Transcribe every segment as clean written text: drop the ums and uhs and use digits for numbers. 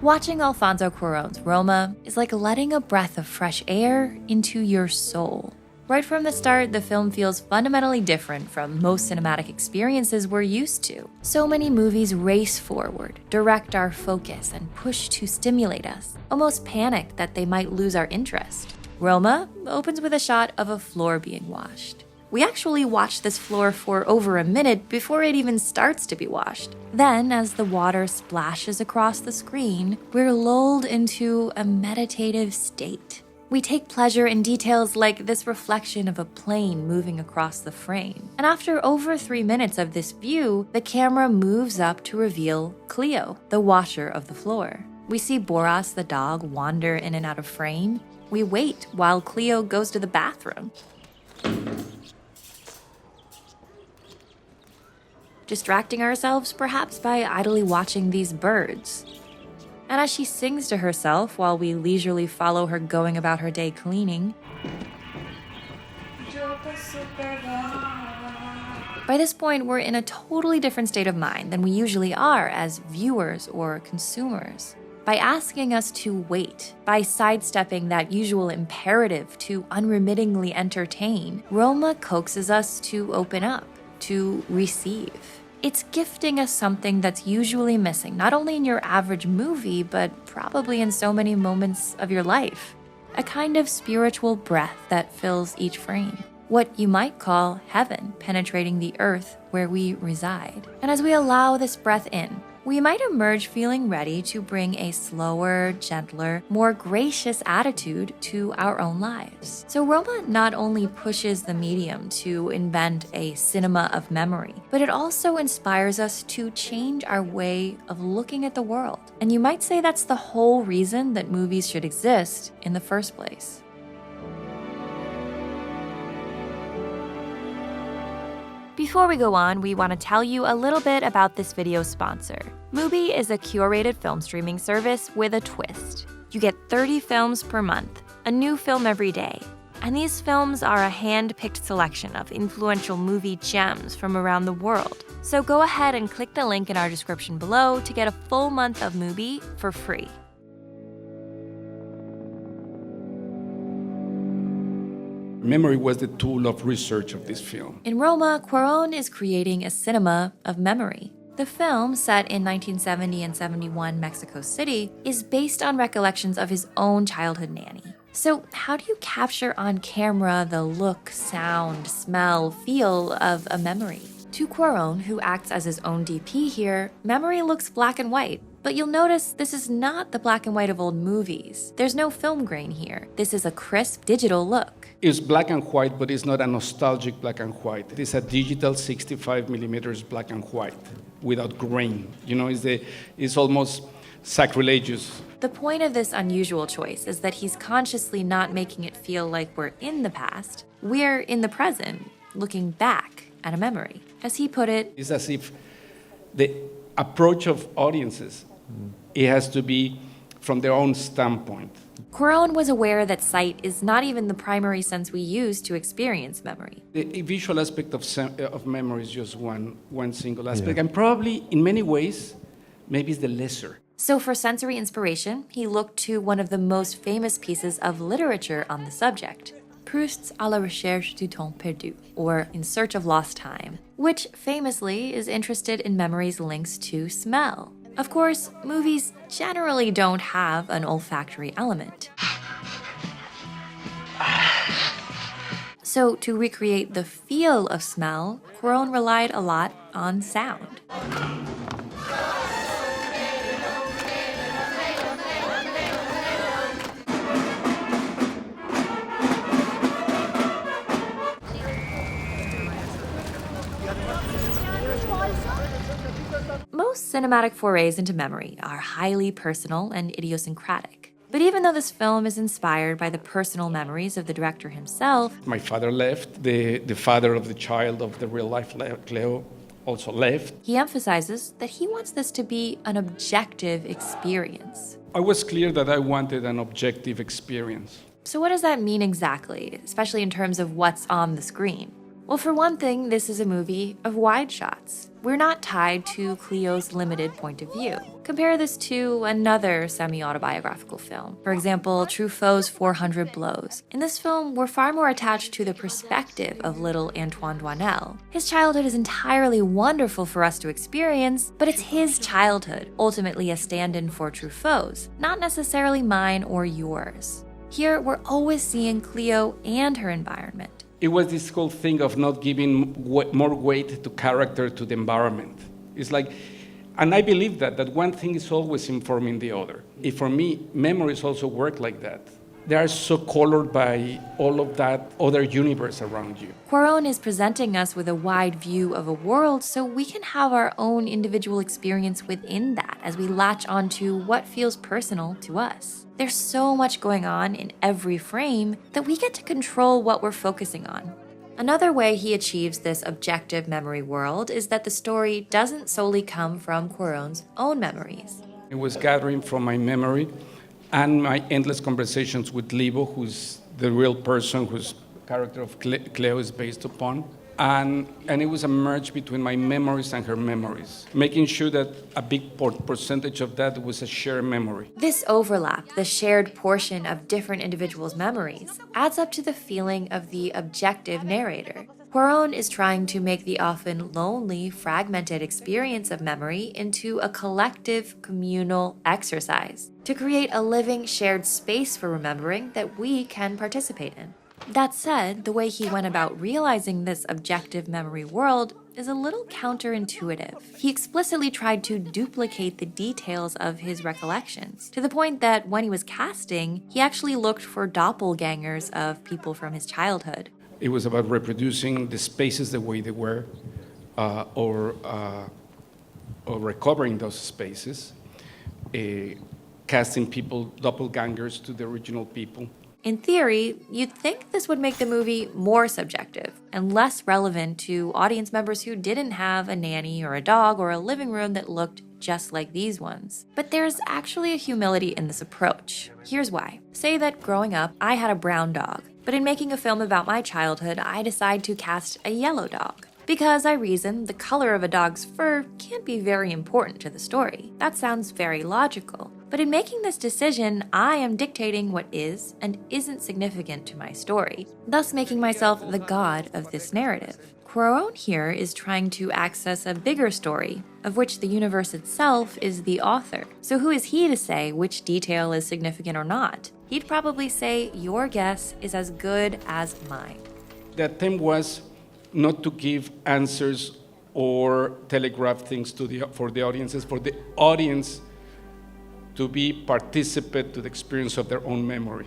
Watching Alfonso Cuarón's Roma is like letting a breath of fresh air into your soul. Right from the start, the film feels fundamentally different from most cinematic experiences we're used to. So many movies race forward, direct our focus, and push to stimulate us, almost panicked that they might lose our interest. Roma opens with a shot of a floor being washed. We actually watch this floor for over a minute before it even starts to be washed. Then, as the water splashes across the screen, we're lulled into a meditative state. We take pleasure in details like this reflection of a plane moving across the frame. And after over 3 minutes of this view, the camera moves up to reveal Cleo, the washer of the floor. We see Boras the dog wander in and out of frame. We wait while Cleo goes to the bathroom, distracting ourselves perhaps by idly watching these birds. And as she sings to herself while we leisurely follow her going about her day cleaning, by this point, we're in a totally different state of mind than we usually are as viewers or consumers. By asking us to wait, by sidestepping that usual imperative to unremittingly entertain, Roma coaxes us to open up, to receive. It's gifting us something that's usually missing, not only in your average movie, but probably in so many moments of your life. A kind of spiritual breath that fills each frame. What you might call heaven penetrating the earth where we reside. And as we allow this breath in, we might emerge feeling ready to bring a slower, gentler, more gracious attitude to our own lives. So Roma not only pushes the medium to invent a cinema of memory, but it also inspires us to change our way of looking at the world. And you might say that's the whole reason that movies should exist in the first place. Before we go on, we want to tell you a little bit about this video's sponsor. Mubi is a curated film streaming service with a twist. You get 30 films per month, a new film every day. And these films are a hand-picked selection of influential movie gems from around the world. So go ahead and click the link in our description below to get a full month of Mubi for free. Memory was the tool of research of this film. In Roma, Cuarón is creating a cinema of memory. The film, set in 1970 and 71 Mexico City, is based on recollections of his own childhood nanny. So how do you capture on camera the look, sound, smell, feel of a memory? To Cuarón, who acts as his own DP here, memory looks black and white. But you'll notice this is not the black and white of old movies. There's no film grain here. This is a crisp digital look. It's black and white, but it's not a nostalgic black and white. It's a digital 65 millimeters black and white without grain. You know, it's almost sacrilegious. The point of this unusual choice is that he's consciously not making it feel like we're in the past. We're in the present, looking back at a memory. As he put it, it's as if the approach of audiences, it has to be from their own standpoint. Cuarón was aware that sight is not even the primary sense we use to experience memory. The visual aspect of memory is just one single aspect, and probably in many ways, maybe it's the lesser. So for sensory inspiration, he looked to one of the most famous pieces of literature on the subject, Proust's À la recherche du temps perdu, or In Search of Lost Time, which famously is interested in memory's links to smell. Of course, movies generally don't have an olfactory element. So to recreate the feel of smell, Cuarón relied a lot on sound. Most cinematic forays into memory are highly personal and idiosyncratic. But even though this film is inspired by the personal memories of the director himself, my father left, the father of the child of the real-life Cleo also left. He emphasizes that he wants this to be an objective experience. I was clear that I wanted an objective experience. So what does that mean exactly, especially in terms of what's on the screen? Well, for one thing, this is a movie of wide shots. We're not tied to Cleo's limited point of view. Compare this to another semi-autobiographical film. For example, Truffaut's 400 Blows. In this film, we're far more attached to the perspective of little Antoine Doinel. His childhood is entirely wonderful for us to experience, but it's his childhood, ultimately a stand-in for Truffaut's, not necessarily mine or yours. Here, we're always seeing Cleo and her environment. It was this whole thing of not giving more weight to character to the environment. It's like, and I believe that one thing is always informing the other. For me, memories also work like that. They are so colored by all of that other universe around you. Cuarón is presenting us with a wide view of a world so we can have our own individual experience within that as we latch onto what feels personal to us. There's so much going on in every frame that we get to control what we're focusing on. Another way he achieves this objective memory world is that the story doesn't solely come from Cuarón's own memories. It was gathering from my memory and my endless conversations with Libo, who's the real person whose character of Cleo is based upon. And it was a merge between my memories and her memories, making sure that a big percentage of that was a shared memory. This overlap, the shared portion of different individuals' memories, adds up to the feeling of the objective narrator. Cuarón is trying to make the often lonely, fragmented experience of memory into a collective, communal exercise to create a living, shared space for remembering that we can participate in. That said, the way he went about realizing this objective memory world is a little counterintuitive. He explicitly tried to duplicate the details of his recollections, to the point that when he was casting, he actually looked for doppelgangers of people from his childhood. It was about reproducing the spaces the way they were, or recovering those spaces, casting people, doppelgangers to the original people. In theory, you'd think this would make the movie more subjective and less relevant to audience members who didn't have a nanny or a dog or a living room that looked just like these ones. But there's actually a humility in this approach. Here's why. Say that growing up, I had a brown dog, but in making a film about my childhood, I decide to cast a yellow dog. Because I reason the color of a dog's fur can't be very important to the story. That sounds very logical. But in making this decision, I am dictating what is and isn't significant to my story, thus making myself the god of this narrative. Cuarón here is trying to access a bigger story, of which the universe itself is the author. So who is he to say which detail is significant or not? He'd probably say your guess is as good as mine. The attempt was not to give answers or telegraph things for the audiences, for the audience to be participant to the experience of their own memory.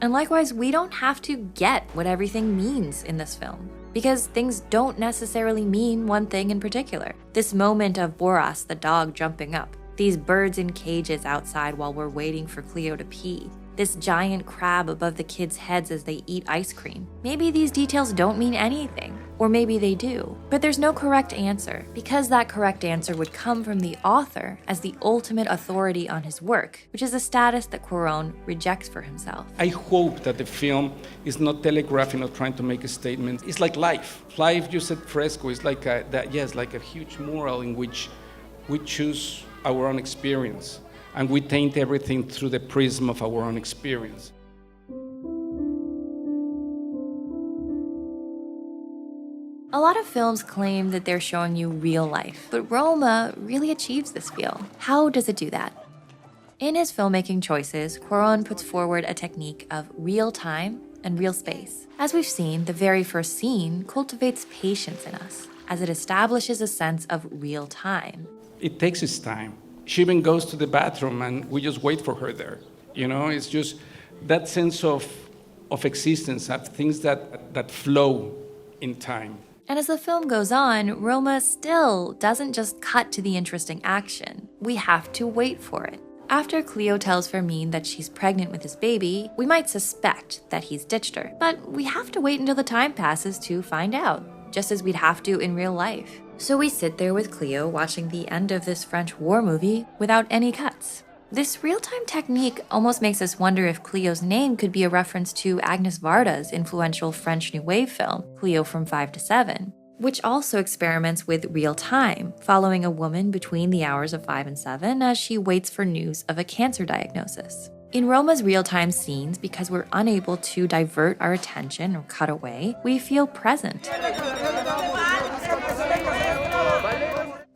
And likewise, we don't have to get what everything means in this film, because things don't necessarily mean one thing in particular. This moment of Boras, the dog, jumping up, these birds in cages outside while we're waiting for Cleo to pee, this giant crab above the kids' heads as they eat ice cream. Maybe these details don't mean anything, or maybe they do. But there's no correct answer, because that correct answer would come from the author as the ultimate authority on his work, which is a status that Cuarón rejects for himself. I hope that the film is not telegraphing or trying to make a statement. It's like life. Life, you said fresco, is like like a huge mural in which we choose our own experience. And we taint everything through the prism of our own experience. A lot of films claim that they're showing you real life, but Roma really achieves this feel. How does it do that? In his filmmaking choices, Cuarón puts forward a technique of real time and real space. As we've seen, the very first scene cultivates patience in us, as it establishes a sense of real time. It takes its time. She even goes to the bathroom and we just wait for her there. You know, it's just that sense of existence, of things that flow in time. And as the film goes on, Roma still doesn't just cut to the interesting action. We have to wait for it. After Cleo tells Fermin that she's pregnant with his baby, we might suspect that he's ditched her. But we have to wait until the time passes to find out, just as we'd have to in real life. So we sit there with Cleo watching the end of this French war movie without any cuts. This real-time technique almost makes us wonder if Cleo's name could be a reference to Agnes Varda's influential French New Wave film, Cleo from 5 to 7, which also experiments with real time, following a woman between the hours of 5 and 7 as she waits for news of a cancer diagnosis. In Roma's real-time scenes, because we're unable to divert our attention or cut away, we feel present.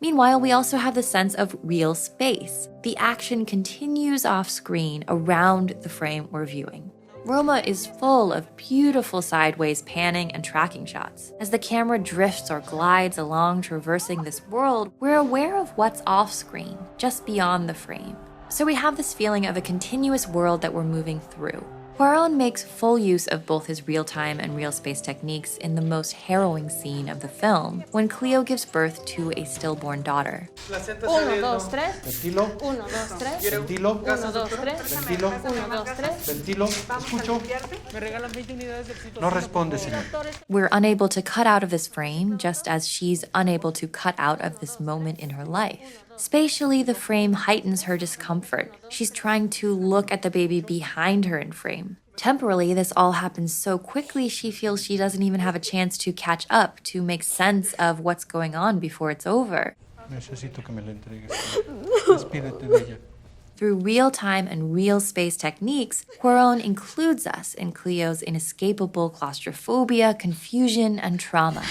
Meanwhile, we also have the sense of real space. The action continues off-screen around the frame we're viewing. Roma is full of beautiful sideways panning and tracking shots. As the camera drifts or glides along traversing this world, we're aware of what's off-screen, just beyond the frame. So we have this feeling of a continuous world that we're moving through. Cuarón makes full use of both his real-time and real space techniques in the most harrowing scene of the film, when Cleo gives birth to a stillborn daughter. 1, 2, 3. 1, 2, 3. Ventilo. 1, 2, 3. Ventilo. 1, 2, 3. Ventilo. 1, 2, 3. Ventilo. Escucho. No responde, señor. We're unable to cut out of this frame, just as she's unable to cut out of this moment in her life. Spatially, the frame heightens her discomfort. She's trying to look at the baby behind her in frame. Temporally, this all happens so quickly she feels she doesn't even have a chance to catch up, to make sense of what's going on before it's over. Necesito que me la entregues. Despídete de ella. Through real-time and real space techniques, Cuarón includes us in Cleo's inescapable claustrophobia, confusion, and trauma.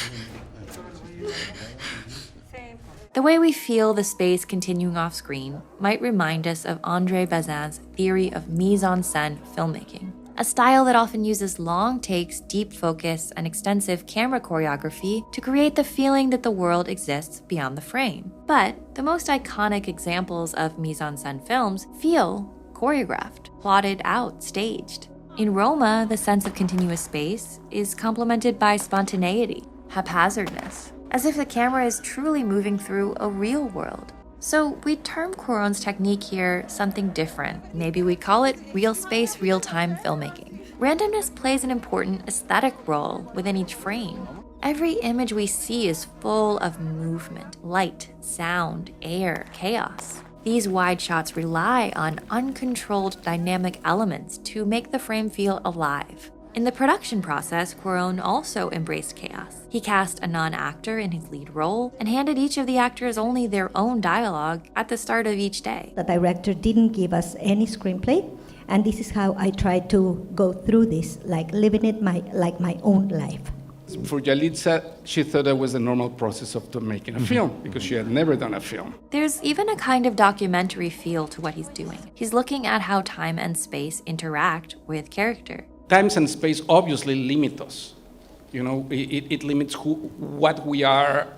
The way we feel the space continuing off-screen might remind us of André Bazin's theory of mise-en-scène filmmaking, a style that often uses long takes, deep focus, and extensive camera choreography to create the feeling that the world exists beyond the frame. But the most iconic examples of mise-en-scène films feel choreographed, plotted out, staged. In Roma, the sense of continuous space is complemented by spontaneity, haphazardness, as if the camera is truly moving through a real world. So we'd term Cuarón's technique here something different. Maybe we call it real space, real-time filmmaking. Randomness plays an important aesthetic role within each frame. Every image we see is full of movement, light, sound, air, chaos. These wide shots rely on uncontrolled dynamic elements to make the frame feel alive. In the production process, Cuarón also embraced chaos. He cast a non-actor in his lead role and handed each of the actors only their own dialogue at the start of each day. The director didn't give us any screenplay, and this is how I tried to go through this, like living it like my own life. For Yalitza, she thought that was the normal process of making a film, because she had never done a film. There's even a kind of documentary feel to what he's doing. He's looking at how time and space interact with character. Times and space obviously limit us. You know, it limits what we are,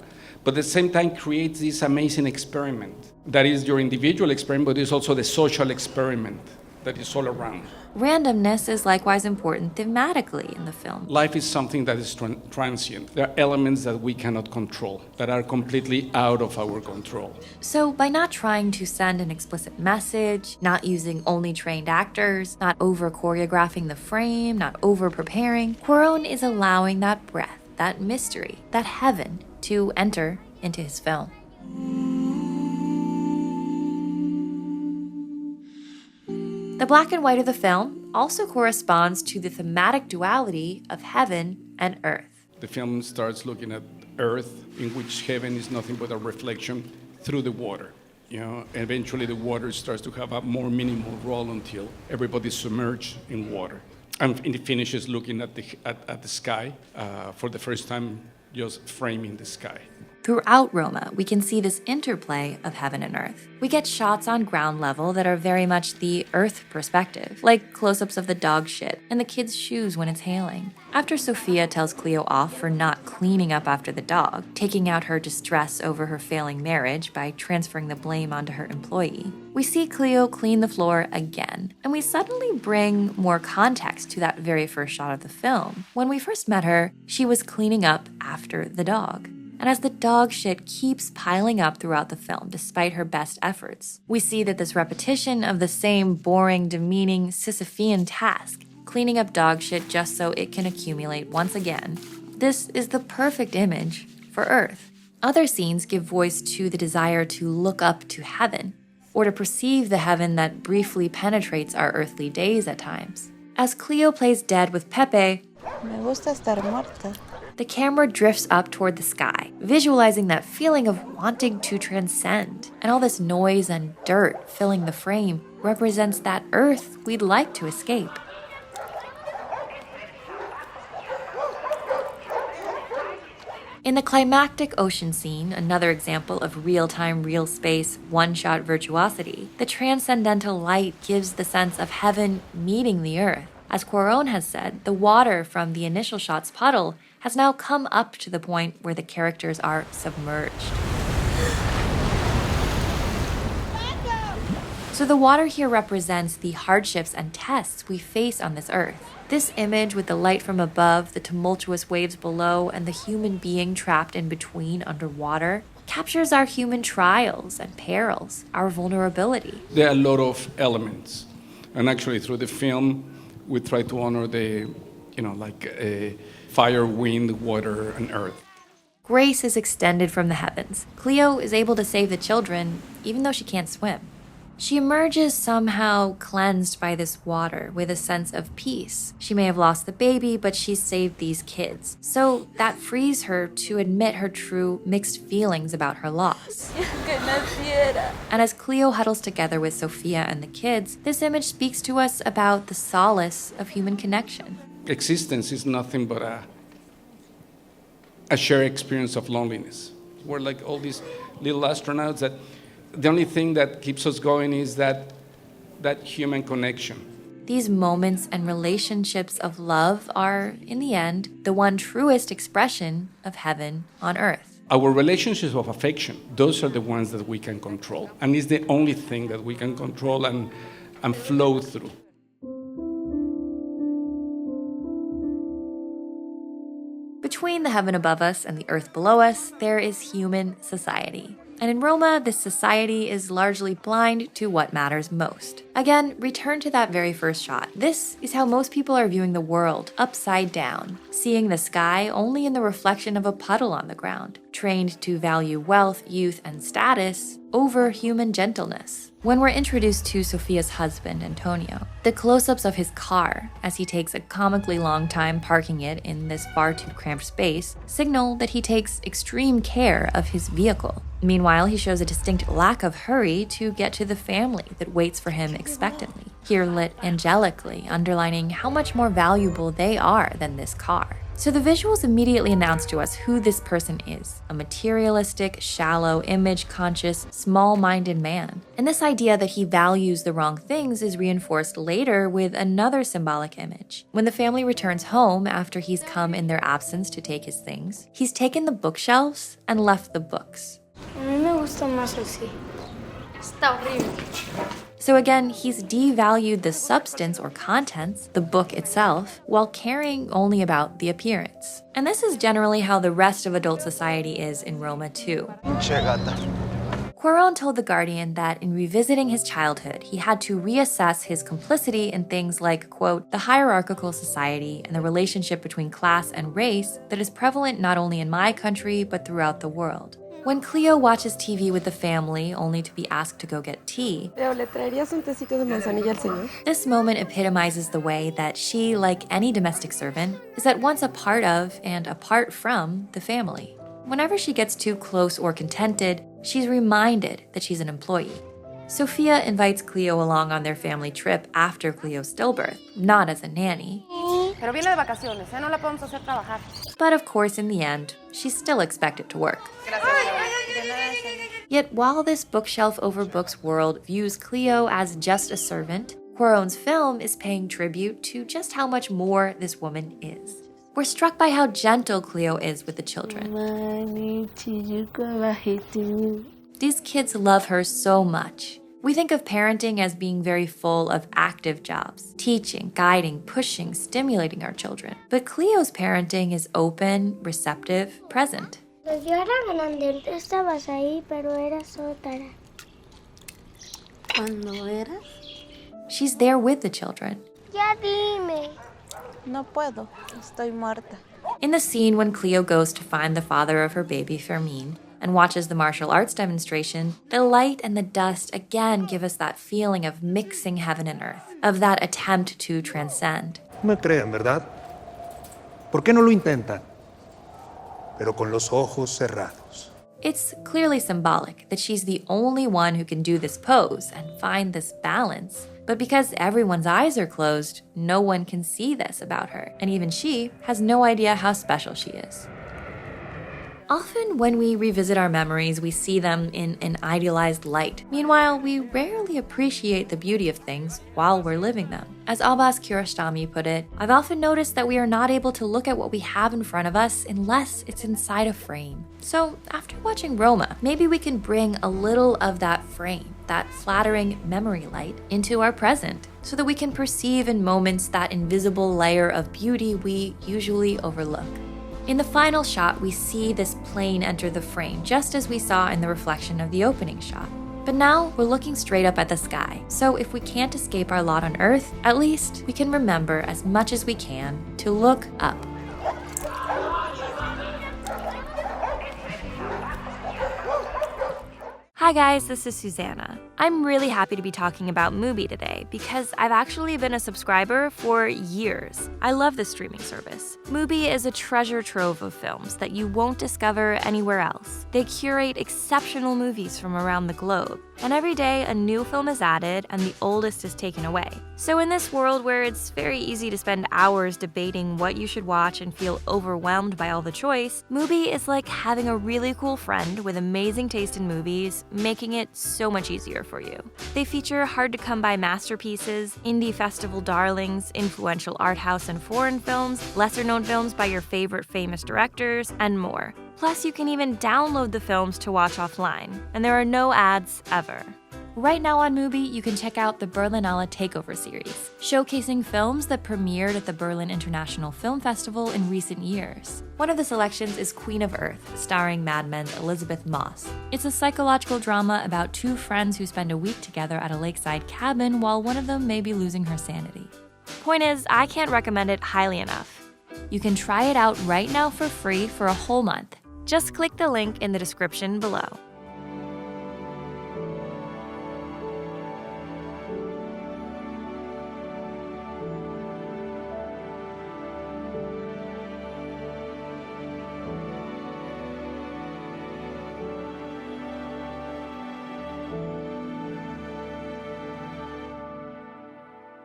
but at the same time creates this amazing experiment. That is your individual experiment, but it's also the social experiment that is all around. Randomness is likewise important thematically in the film. Life is something that is transient. There are elements that we cannot control, that are completely out of our control. So by not trying to send an explicit message, not using only trained actors, not over-choreographing the frame, not over-preparing, Cuarón is allowing that breath, that mystery, that heaven to enter into his film. The black and white of the film also corresponds to the thematic duality of heaven and earth. The film starts looking at earth, in which heaven is nothing but a reflection through the water. You know, eventually the water starts to have a more minimal role until everybody's submerged in water. And it finishes looking at the sky for the first time, just framing the sky. Throughout Roma, we can see this interplay of heaven and earth. We get shots on ground level that are very much the earth perspective, like close-ups of the dog shit and the kid's shoes when it's hailing. After Sofia tells Cleo off for not cleaning up after the dog, taking out her distress over her failing marriage by transferring the blame onto her employee, we see Cleo clean the floor again, and we suddenly bring more context to that very first shot of the film. When we first met her, she was cleaning up after the dog. And as the dog shit keeps piling up throughout the film, despite her best efforts, we see that this repetition of the same boring, demeaning, Sisyphean task, cleaning up dog shit just so it can accumulate once again, this is the perfect image for Earth. Other scenes give voice to the desire to look up to heaven. or to perceive the heaven that briefly penetrates our earthly days at times. As Cleo plays dead with Pepe, Me gusta estar muerta. the camera drifts up toward the sky, visualizing that feeling of wanting to transcend. And all this noise and dirt filling the frame represents that Earth we'd like to escape. In the climactic ocean scene, another example of real-time, real space, one-shot virtuosity, the transcendental light gives the sense of heaven meeting the Earth. As Cuarón has said, the water from the initial shot's puddle has now come up to the point where the characters are submerged. So the water here represents the hardships and tests we face on this Earth. This image with the light from above, the tumultuous waves below, and the human being trapped in between underwater captures our human trials and perils, our vulnerability. There are a lot of elements. And actually, through the film, we try to honor the, fire, wind, water, and earth. Grace is extended from the heavens. Cleo is able to save the children, even though she can't swim. She emerges somehow cleansed by this water with a sense of peace. She may have lost the baby, but she's saved these kids. So that frees her to admit her true mixed feelings about her loss. And as Cleo huddles together with Sofia and the kids, this image speaks to us about the solace of human connection. Existence is nothing but a shared experience of loneliness. We're like all these little astronauts that the only thing that keeps us going is that human connection. These moments and relationships of love are, in the end, the one truest expression of heaven on earth. Our relationships of affection, those are the ones that we can control. And it's the only thing that we can control and flow through. Between the heaven above us and the earth below us, there is human society. And in Roma, this society is largely blind to what matters most. Again, return to that very first shot. This is how most people are viewing the world, upside down, seeing the sky only in the reflection of a puddle on the ground, trained to value wealth, youth, and status over human gentleness. When we're introduced to Sofia's husband, Antonio, the close-ups of his car, as he takes a comically long time parking it in this far too cramped space, signal that he takes extreme care of his vehicle. Meanwhile, he shows a distinct lack of hurry to get to the family that waits for him expectantly, here lit angelically, underlining how much more valuable they are than this car. So the visuals immediately announce to us who this person is, a materialistic, shallow, image-conscious, small-minded man. And this idea that he values the wrong things is reinforced later with another symbolic image. When the family returns home after he's come in their absence to take his things, he's taken the bookshelves and left the books. A mí me gusta más así. Está horrible. So again, he's devalued the substance or contents, the book itself, while caring only about the appearance. And this is generally how the rest of adult society is in Roma too. Cuarón told The Guardian that in revisiting his childhood, he had to reassess his complicity in things like, quote, the hierarchical society and the relationship between class and race that is prevalent not only in my country, but throughout the world. When Cleo watches TV with the family, only to be asked to go get tea, this moment epitomizes the way that she, like any domestic servant, is at once a part of and apart from the family. Whenever she gets too close or contented, she's reminded that she's an employee. Sofia invites Cleo along on their family trip after Cleo's stillbirth, not as a nanny. Pero viene de vacaciones, no la podemos hacer trabajar. But of course, in the end, she's still expected to work. Yet while this bookshelf over books world views Cleo as just a servant, Cuarón's film is paying tribute to just how much more this woman is. We're struck by how gentle Cleo is with the children. These kids love her so much. We think of parenting as being very full of active jobs, teaching, guiding, pushing, stimulating our children. But Cleo's parenting is open, receptive, present. Pues yo era grande, tú estabas ahí, pero eras otra. ¿Cuándo eras? She's there with the children. Ya dime. No puedo, estoy muerta. In the scene when Cleo goes to find the father of her baby, Fermín, and watches the martial arts demonstration, the light and the dust again give us that feeling of mixing heaven and earth, of that attempt to transcend. No me creen, ¿verdad? ¿Por qué no lo intentan? Pero con los ojos cerrados. It's clearly symbolic that she's the only one who can do this pose and find this balance. But because everyone's eyes are closed, no one can see this about her, and even she has no idea how special she is. Often when we revisit our memories, we see them in an idealized light. Meanwhile, we rarely appreciate the beauty of things while we're living them. As Abbas Kiarostami put it, I've often noticed that we are not able to look at what we have in front of us unless it's inside a frame. So after watching Roma, maybe we can bring a little of that frame, that flattering memory light, into our present, so that we can perceive in moments that invisible layer of beauty we usually overlook. In the final shot, we see this plane enter the frame, just as we saw in the reflection of the opening shot. But now we're looking straight up at the sky, so if we can't escape our lot on Earth, at least we can remember as much as we can to look up. Hi guys, this is Susanna. I'm really happy to be talking about Mubi today because I've actually been a subscriber for years. I love this streaming service. Mubi is a treasure trove of films that you won't discover anywhere else. They curate exceptional movies from around the globe, and every day a new film is added and the oldest is taken away. So in this world where it's very easy to spend hours debating what you should watch and feel overwhelmed by all the choice, Mubi is like having a really cool friend with amazing taste in movies, making it so much easier for you. They feature hard-to-come-by masterpieces, indie festival darlings, influential art house and foreign films, lesser-known films by your favorite famous directors, and more. Plus, you can even download the films to watch offline, and there are no ads ever. Right now on Mubi, you can check out the Berlinale Takeover series, showcasing films that premiered at the Berlin International Film Festival in recent years. One of the selections is Queen of Earth, starring Mad Men's Elizabeth Moss. It's a psychological drama about two friends who spend a week together at a lakeside cabin while one of them may be losing her sanity. Point is, I can't recommend it highly enough. You can try it out right now for free for a whole month. Just click the link in the description below.